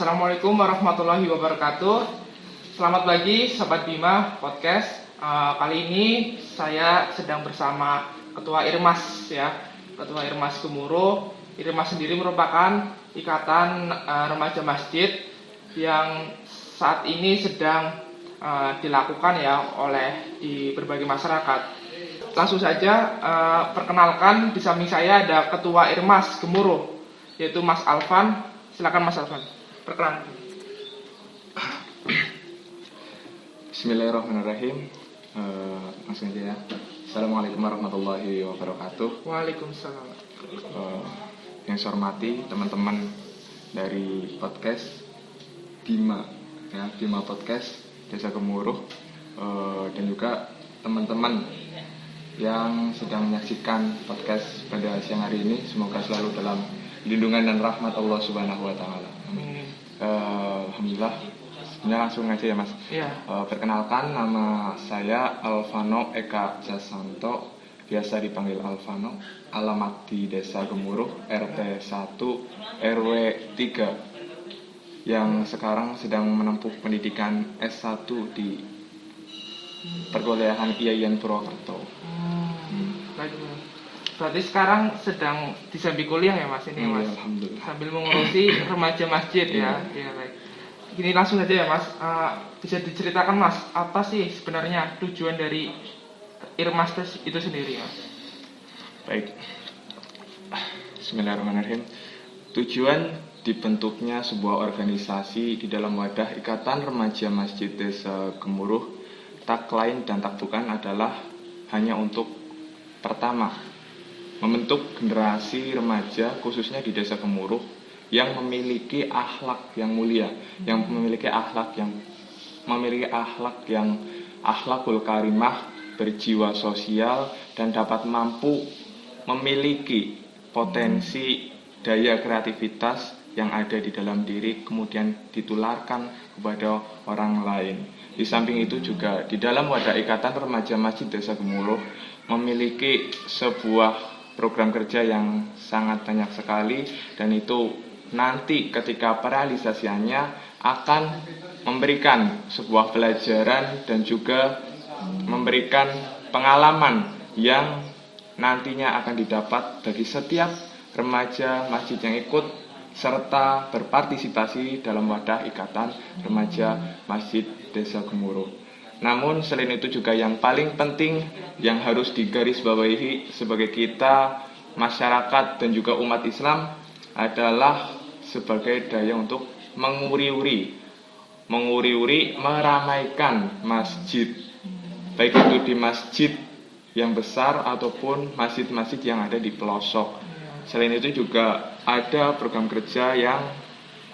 Assalamualaikum warahmatullahi wabarakatuh. Selamat pagi Sobat Bima Podcast. Kali ini saya sedang bersama Ketua Irmas ya, Ketua Irmas Gemuruh. Irmas sendiri merupakan ikatan remaja masjid yang saat ini sedang dilakukan ya oleh di berbagai masyarakat. Langsung saja perkenalkan, di samping saya ada Ketua Irmas Gemuruh yaitu Mas Alvan. Silakan Mas Alvan, perkenalkan. Bismillahirrahmanirrahim. Langsung aja ya. Assalamualaikum warahmatullahi wabarakatuh. Waalaikumsalam. Yang saya hormati teman-teman dari podcast Bima ya, Bima Podcast Desa Gemuruh, dan juga teman-teman yang sedang menyaksikan podcast pada siang hari ini. Semoga selalu dalam lindungan dan rahmat Allah Subhanahu wa taala. Amin. Alhamdulillah. Sebenarnya langsung aja ya Mas. Iya. Perkenalkan, nama saya Alvano Eka Jasanto, biasa dipanggil Alvano. Alamat di Desa Gemuruh, RT 1 RW 3, yang sekarang sedang menempuh pendidikan S1 di Perkuliahan IAIN Purwokerto. Berarti sekarang sedang disambi kuliah ya Mas ini Mas. Alhamdulillah. Sambil mengurusi remaja masjid ya. Iya baik. Gini langsung aja ya Mas. Bisa diceritakan Mas, apa sih sebenarnya tujuan dari Irmas itu sendiri Mas? Baik. Bismillahirrahmanirrahim. Tujuan dibentuknya sebuah organisasi di dalam wadah Ikatan Remaja Masjid Desa Gemuruh tak lain dan tak bukan adalah hanya untuk pertama, membentuk generasi remaja khususnya di Desa Gemuruh yang memiliki akhlak yang mulia, yang memiliki akhlak yang akhlakul karimah, berjiwa sosial, dan dapat mampu memiliki potensi daya kreativitas yang ada di dalam diri, kemudian ditularkan kepada orang lain. Di samping itu juga di dalam wadah Ikatan Remaja Masjid Desa Gemuruh memiliki sebuah program kerja yang sangat banyak sekali, dan itu nanti ketika realisasinya akan memberikan sebuah pelajaran dan juga memberikan pengalaman yang nantinya akan didapat bagi setiap remaja masjid yang ikut serta berpartisipasi dalam wadah Ikatan Remaja Masjid Desa Gemuruh. Namun selain itu juga yang paling penting yang harus digarisbawahi sebagai kita masyarakat dan juga umat Islam adalah sebagai daya untuk menguri-uri, meramaikan masjid, baik itu di masjid yang besar ataupun masjid-masjid yang ada di pelosok. Selain itu juga ada program kerja yang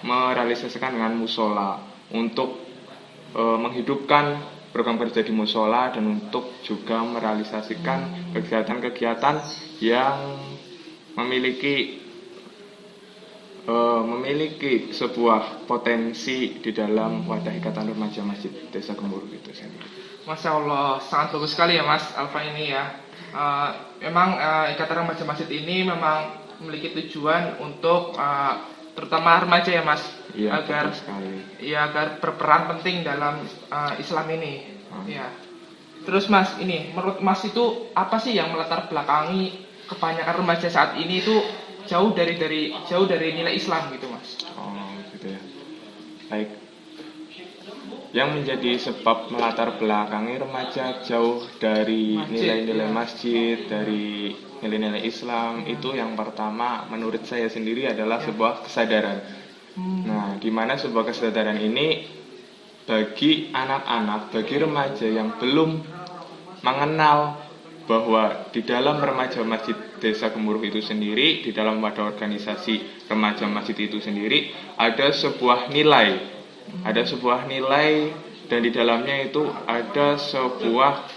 merealisasikan dengan musola untuk menghidupkan program kerja di musola, dan untuk juga merealisasikan kegiatan-kegiatan yang memiliki sebuah potensi di dalam wadah Ikatan Remaja Masjid Desa Gemuruh itu sendiri. Masya Allah, sangat bagus sekali ya Mas Alfa ini ya. Memang Ikatan Remaja Masjid ini memang memiliki tujuan untuk terutama remaja ya Mas, Iya, agar berperan penting dalam Islam ini. Ya. Terus Mas, ini menurut Mas itu apa sih yang melatar belakangi kebanyakan remaja saat ini itu jauh dari nilai Islam gitu Mas? Oh gitu ya. Baik. Yang menjadi sebab melatar belakangi remaja jauh dari nilai-nilai masjid, dari nilai-nilai Islam, itu yang pertama menurut saya sendiri adalah sebuah kesadaran. Nah, di mana sebuah kesadaran ini bagi anak-anak, bagi remaja yang belum mengenal bahwa di dalam remaja masjid Desa Gemuruh itu sendiri, di dalam wadah organisasi remaja masjid itu sendiri ada sebuah nilai. Dan di dalamnya itu ada sebuah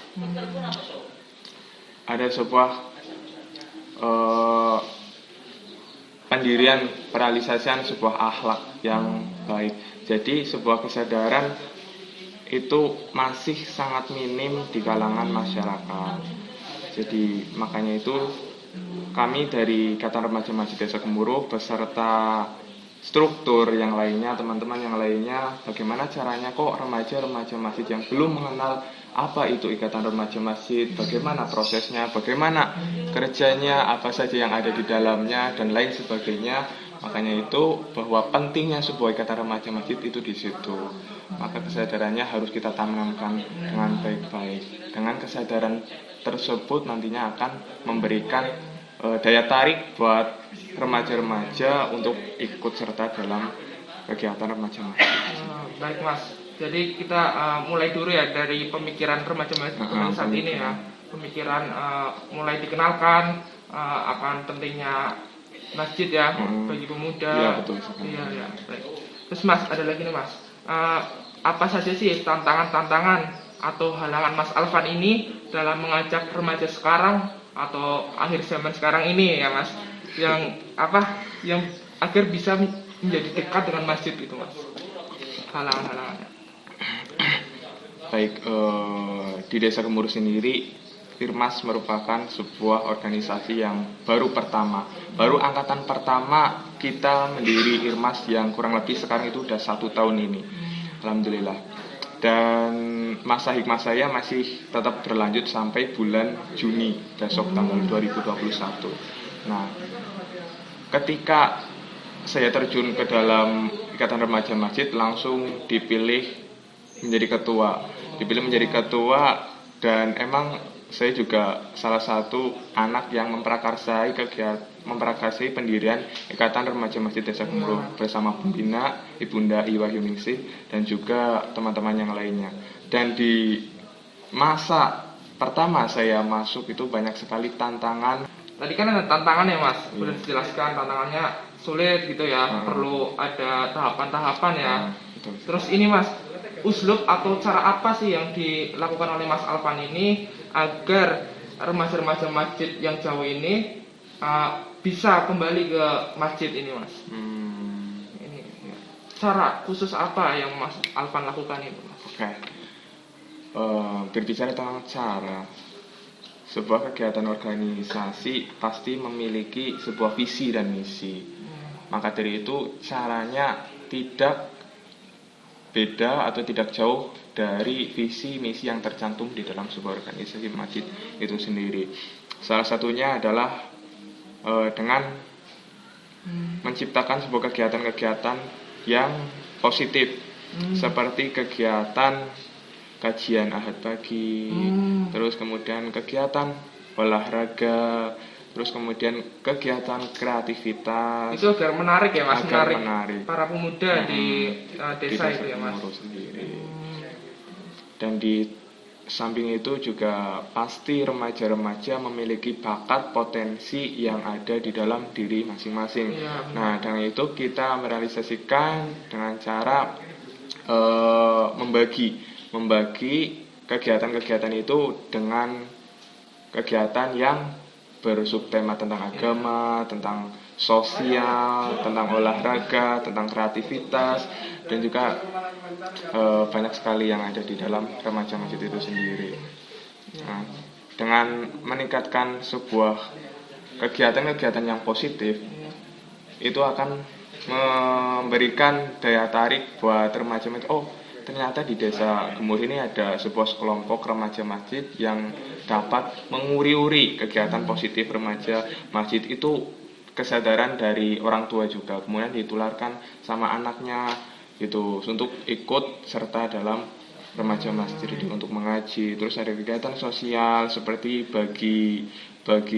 pendirian, perealisasian sebuah akhlak yang baik. Jadi sebuah kesadaran itu masih sangat minim di kalangan masyarakat. Jadi makanya itu kami dari Ikatan Remaja Masjid Desa Gemuruh beserta struktur yang lainnya, teman-teman yang lainnya, bagaimana caranya kok remaja-remaja masjid yang belum mengenal apa itu ikatan remaja masjid, bagaimana prosesnya, bagaimana kerjanya, apa saja yang ada di dalamnya, dan lain sebagainya. Makanya itu bahwa pentingnya sebuah ikatan remaja masjid itu di situ. Maka kesadarannya harus kita tanamkan dengan baik-baik. Dengan kesadaran tersebut nantinya akan memberikan daya tarik buat remaja-remaja untuk ikut serta dalam kegiatan remaja masjid. Baik Mas, jadi kita mulai dulu ya dari pemikiran remaja masjid saat ini ya. Pemikiran mulai dikenalkan akan pentingnya masjid ya bagi pemuda. Iya, betul sekali. Iya. Baik. Terus Mas, ada lagi nih Mas. Apa saja sih tantangan-tantangan atau halangan Mas Alvan ini dalam mengajak remaja sekarang atau akhir zaman sekarang ini ya Mas, yang agar bisa menjadi dekat dengan masjid itu Mas, halangan-halangannya. Baik, di Desa Gemuruh sendiri, Irmas merupakan sebuah organisasi yang baru angkatan pertama kita mendiri Irmas, yang kurang lebih sekarang itu udah 1 tahun ini, alhamdulillah. Dan masa hikmah saya masih tetap berlanjut sampai bulan Juni besok tanggal 2021. Nah, ketika saya terjun ke dalam ikatan remaja masjid, langsung dipilih menjadi ketua, dan emang saya juga salah satu anak yang memprakarsai pendirian Ikatan Remaja Masjid Desa Gemuruh bersama pembina Ibunda Iwahyuningsih dan juga teman-teman yang lainnya. Dan di masa pertama saya masuk itu banyak sekali tantangan. Tadi kan ada tantangan ya Mas, sudah dijelaskan tantangannya sulit gitu ya, perlu ada tahapan-tahapan ya. Betul. Terus ini Mas, uslub atau cara apa sih yang dilakukan oleh Mas Alvan ini agar remaja-remaja masjid yang jauh ini bisa kembali ke masjid ini Mas? Ini ya. Cara khusus apa yang Mas Alvan lakukan itu Mas? Oke. Berbicara tentang cara, sebuah kegiatan organisasi pasti memiliki sebuah visi dan misi. Maka dari itu caranya tidak beda atau tidak jauh dari visi misi yang tercantum di dalam sebuah organisasi masjid itu sendiri. Salah satunya adalah dengan menciptakan sebuah kegiatan-kegiatan yang positif, seperti kegiatan kajian ahad pagi, terus kemudian kegiatan olahraga, terus kemudian kegiatan kreativitas. Itu agar menarik ya Mas, menarik para pemuda di desa itu ya Mas. Sendiri. Dan di samping itu juga pasti remaja-remaja memiliki bakat potensi yang ada di dalam diri masing-masing. Nah, dengan itu kita merealisasikan dengan cara membagi kegiatan-kegiatan itu dengan kegiatan yang bersubtema tentang agama, tentang sosial, tentang olahraga, tentang kreativitas, dan juga banyak sekali yang ada di dalam remaja masjid itu sendiri. Nah, dengan meningkatkan sebuah kegiatan-kegiatan yang positif, itu akan memberikan daya tarik buat remaja masjid. Oh, ternyata di Desa Gemuruh ini ada sebuah kelompok remaja masjid yang dapat menguri-uri kegiatan positif remaja masjid itu. Kesadaran dari orang tua juga kemudian ditularkan sama anaknya gitu, untuk ikut serta dalam remaja masjid itu untuk mengaji. Terus ada kegiatan sosial seperti bagi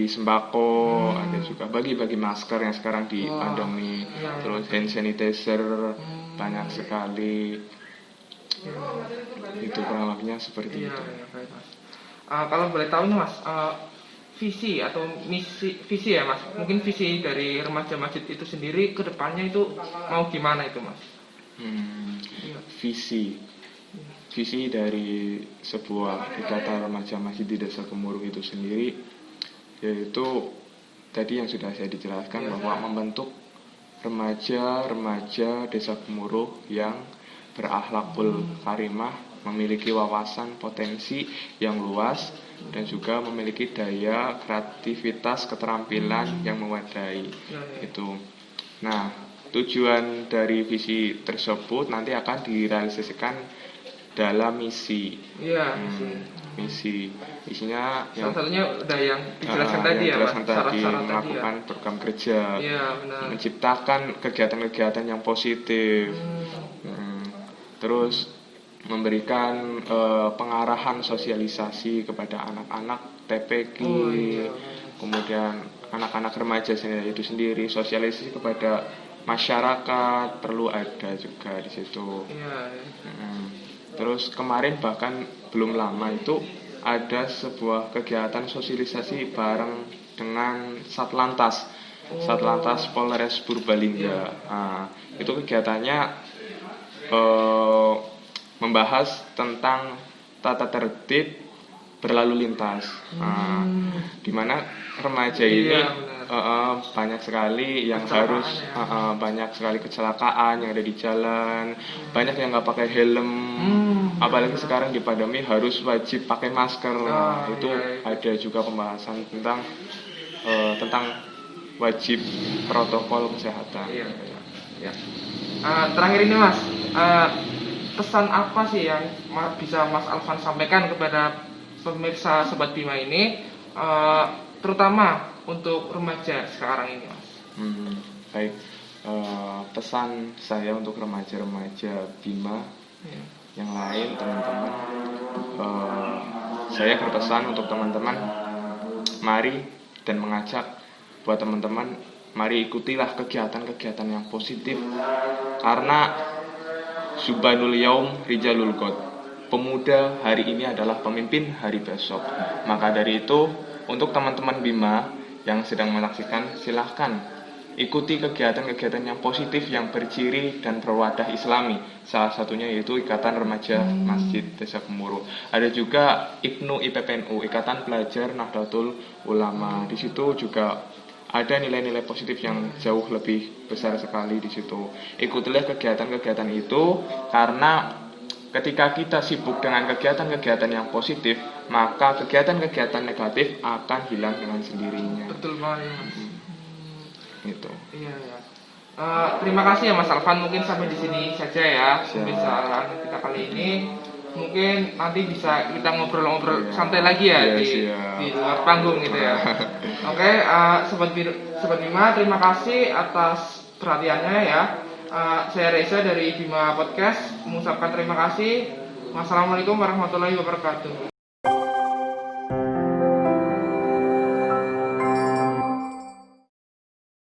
sembako, ada juga bagi masker yang sekarang di pandemi, terus hand sanitizer, banyak sekali. Itu kurang lebihnya seperti itu. Kalau boleh tahu nih Mas, visi atau visi ya Mas, mungkin visi dari remaja masjid itu sendiri ke depannya itu mau gimana itu Mas? Visi dari sebuah ikatan remaja masjid di Desa Gemuruh itu sendiri, yaitu tadi yang sudah saya dijelaskan, bahwa membentuk remaja Desa Gemuruh yang berakhlakul karimah, memiliki wawasan potensi yang luas, dan juga memiliki daya kreativitas keterampilan yang memadai. Itu. Nah, tujuan dari visi tersebut nanti akan direalisasikan dalam misi. Iya, Misinya salah satunya udah yang dijelaskan tadi ya, Mas. dijelaskan tadi, Syarat-syarat tadi ya. melakukan program kerja, Iya, benar. menciptakan kegiatan-kegiatan yang positif, terus memberikan pengarahan sosialisasi kepada anak-anak TPQ, kemudian anak-anak remaja itu sendiri, sosialisasi kepada masyarakat perlu ada juga di situ. Terus kemarin bahkan belum lama itu ada sebuah kegiatan sosialisasi bareng dengan Satlantas Polres Purbalingga. Nah, itu kegiatannya membahas tentang tata tertib berlalu lintas, di mana remaja ini banyak sekali yang harus banyak sekali kecelakaan yang ada di jalan, banyak yang nggak pakai helm, apalagi sekarang di pandemi harus wajib pakai masker. Itu ada juga pembahasan tentang wajib protokol kesehatan. Terakhir ini Mas, pesan apa sih yang bisa Mas Alvan sampaikan kepada pemirsa Sobat Bima ini, terutama untuk remaja sekarang ini, Mas? Baik, pesan saya untuk remaja-remaja Bima yang lain, teman-teman, saya berpesan untuk teman-teman, mari dan mengajak buat teman-teman, mari ikutilah kegiatan-kegiatan yang positif, karena Subhanul Yaum Rijalul Ghad, pemuda hari ini adalah pemimpin hari besok. Maka dari itu, untuk teman-teman Bima yang sedang menyaksikan, silahkan ikuti kegiatan-kegiatan yang positif yang berciri dan berwadah Islami. Salah satunya yaitu Ikatan Remaja Masjid Desa Gemuruh. Ada juga IPNU IPPNU, Ikatan Pelajar Nahdlatul Ulama. Di situ juga ada nilai-nilai positif yang jauh lebih besar sekali di situ. Ikutilah kegiatan-kegiatan itu, karena ketika kita sibuk dengan kegiatan-kegiatan yang positif, maka kegiatan-kegiatan negatif akan hilang dengan sendirinya. Betul banget, Mas. Gitu. Iya. Terima kasih ya Mas Alvan. Mungkin sampai di sini saja ya pembicaraan kita kali ini. Mungkin nanti bisa kita ngobrol-ngobrol santai lagi ya di luar panggung gitu ya. Oke, Sobat Bima, terima kasih atas perhatiannya ya. Saya Reza dari Bima Podcast mengucapkan terima kasih. Wassalamualaikum warahmatullahi wabarakatuh.